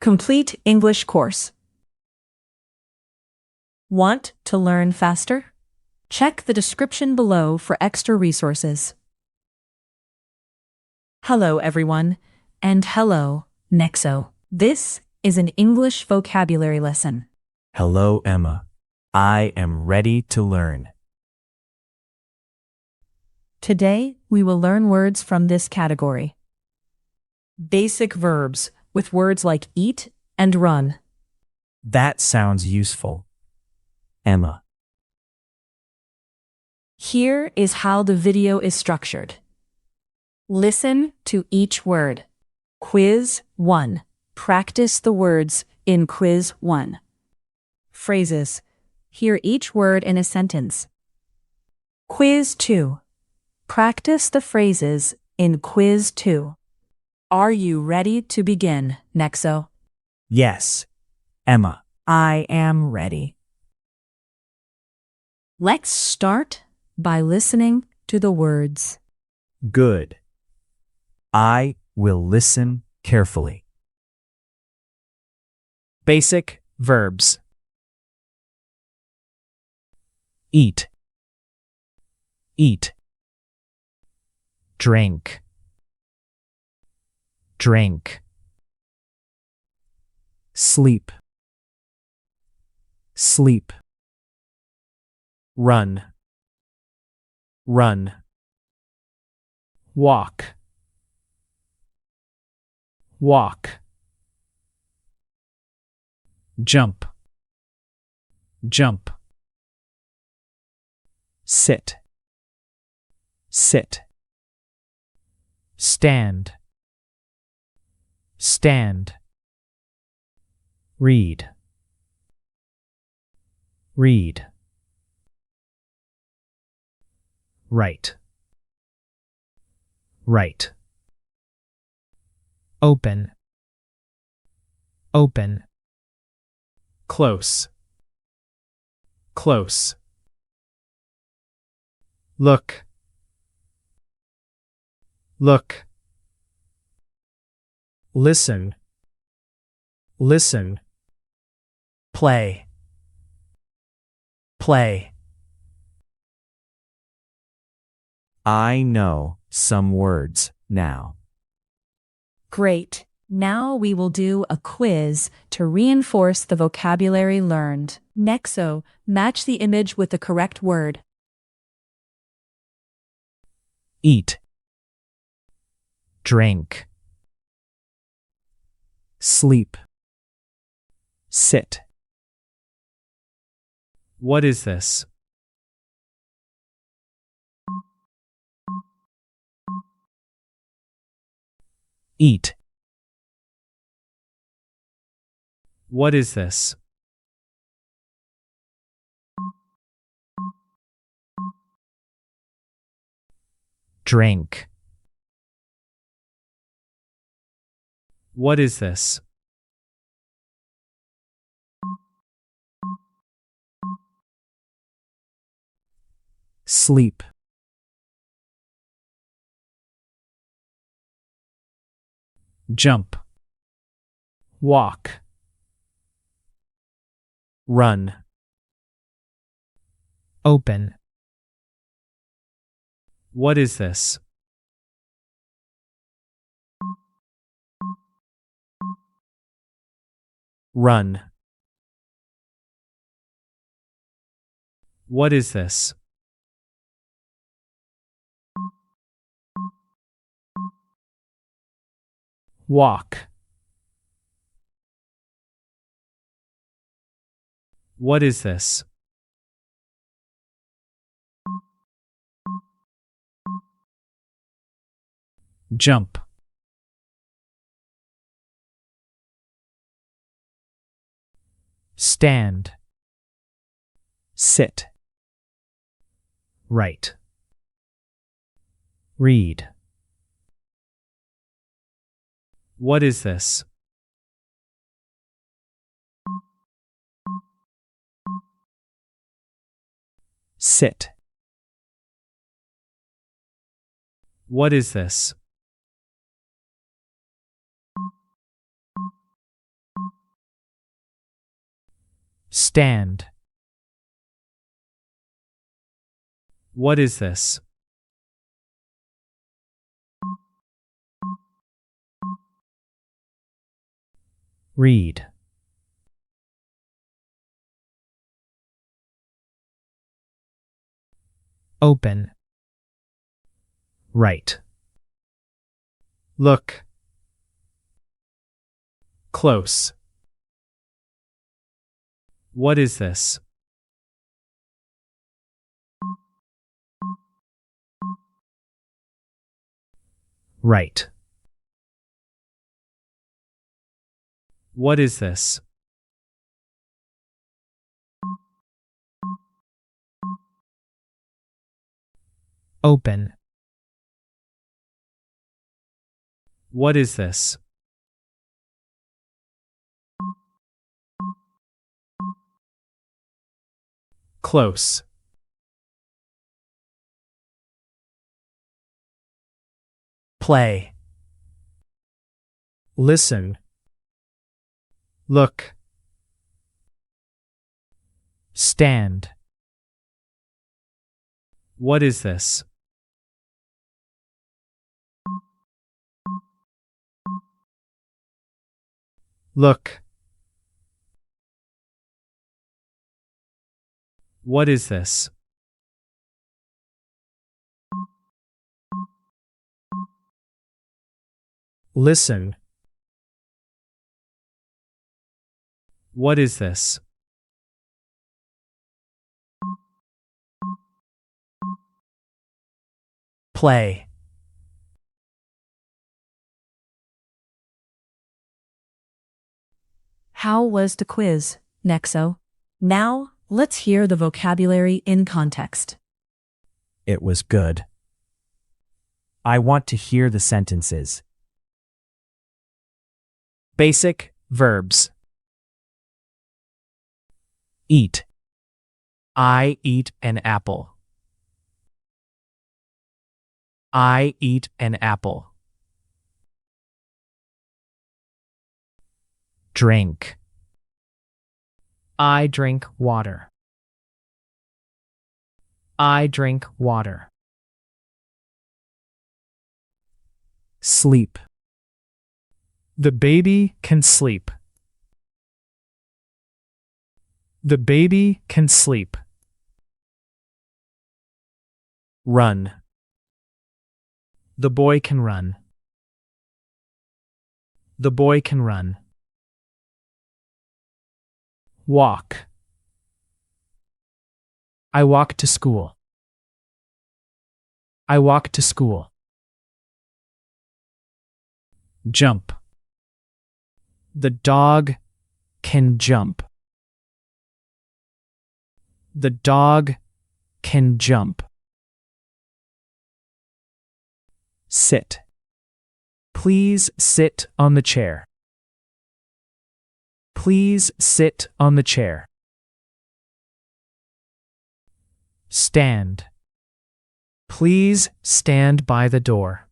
Complete English course. Want to learn faster? Check the description below for extra resources. Hello, everyone, and hello, Nexo. This is an English vocabulary lesson. Hello, Emma. I am ready to learn. Today, we will learn words from this category. Basic verbs with words like eat and run. That sounds useful. Emma. Here is how the video is structured. Listen to each word. Quiz 1. Practice the words in Quiz 1. Phrases. Hear each word in a sentence. Quiz 2. Practice the phrases in Quiz 2. Are you ready to begin, Nexo? Yes, Emma, I am ready. Let's start by listening to the words. Good. I will listen carefully. Basic verbs. Eat. Eat. Drink. Drink. Sleep. Sleep. Run. Run. Walk. Walk. Jump. Jump. Sit. Sit. Stand. Stand. Read. Read. Write. Write. Open. Open. Close. Close. Look. Look. Listen. Listen. Play. Play. I know some words now. Great. Now we will do a quiz to reinforce the vocabulary learned. Nexo, match the image with the correct word. Eat. Drink. Sleep. Sit. What is this? Eat. What is this? Drink. What is this? Sleep. Jump. Walk. Run. Open. What is this? Run. What is this? Walk. What is this? Jump. Stand. Sit. Write. Read. What is this? Sit. What is this? Stand. What is this? Read. Open. Write. Look. Close. What is this? Right. What is this? Open. What is this? Close. Play. Listen. Look. Stand. What is this? Look. What is this? Listen. What is this? Play. How was the quiz, Nexo? Now, let's hear the vocabulary in context. It was good. I want to hear the sentences. Basic verbs. Eat. I eat an apple. I eat an apple. Drink. I drink water. I drink water. Sleep. The baby can sleep. The baby can sleep. Run. The boy can run. The boy can run. Walk. I walk to school. I walk to school. Jump. The dog can jump. The dog can jump. Sit. Please sit on the chair. Please sit on the chair. Stand. Please stand by the door.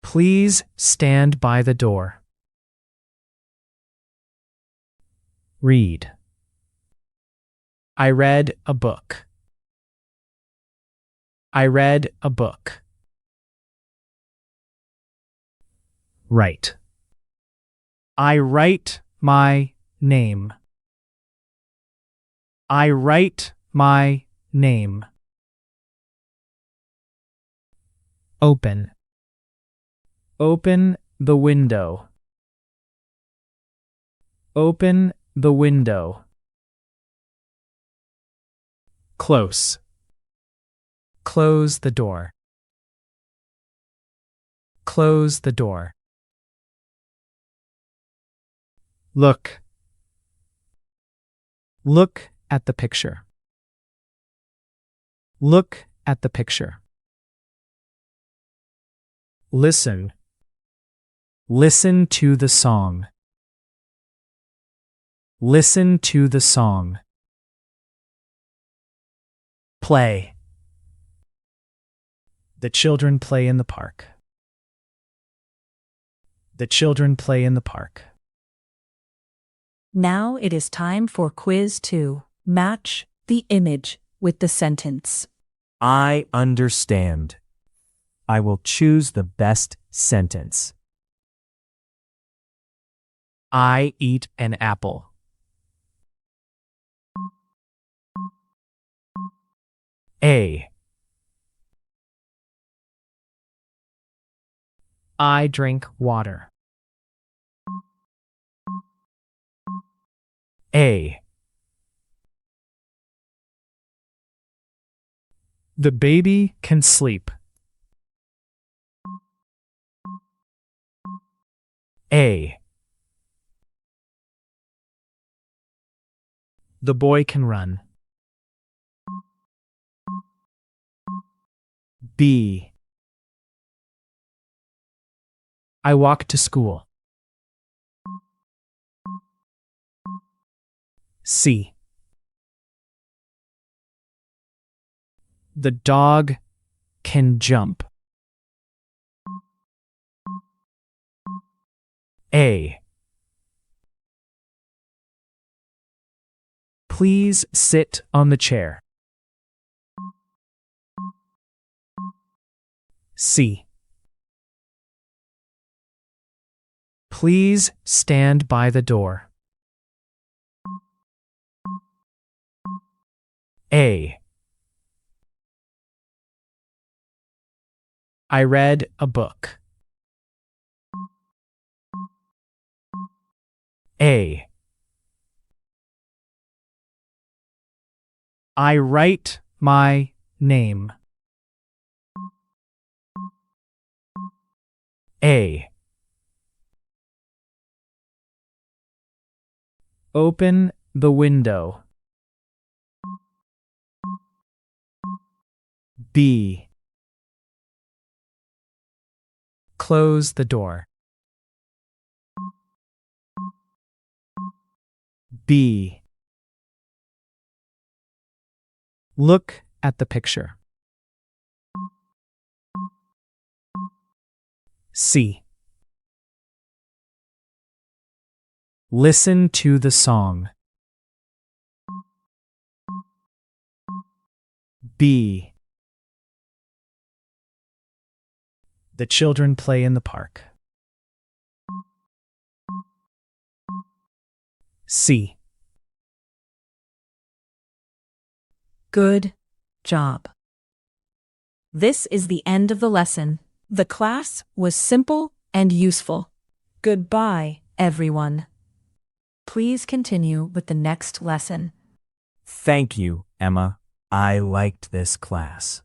Please stand by the door. Read. I read a book. I read a book. Write. I write my name. I write my name. Open. Open the window. Open the window. Close. Close the door. Close the door. Look. Look at the picture. Look at the picture. Listen. Listen to the song. Listen to the song. Play. The children play in the park. The children play in the park. Now it is time for quiz 2. Match the image with the sentence. I understand. I will choose the best sentence. I eat an apple. A. I drink water. A. The baby can sleep. A. The boy can run. B. I walk to school. C. The dog can jump. A. Please sit on the chair. C. Please stand by the door. A. I read a book. A. I write my name. A. Open the window. B. Close the door. B. Look at the picture. C. Listen to the song. B. The children play in the park. C. Good job. This is the end of the lesson. The class was simple and useful. Goodbye, everyone. Please continue with the next lesson. Thank you, Emma. I liked this class.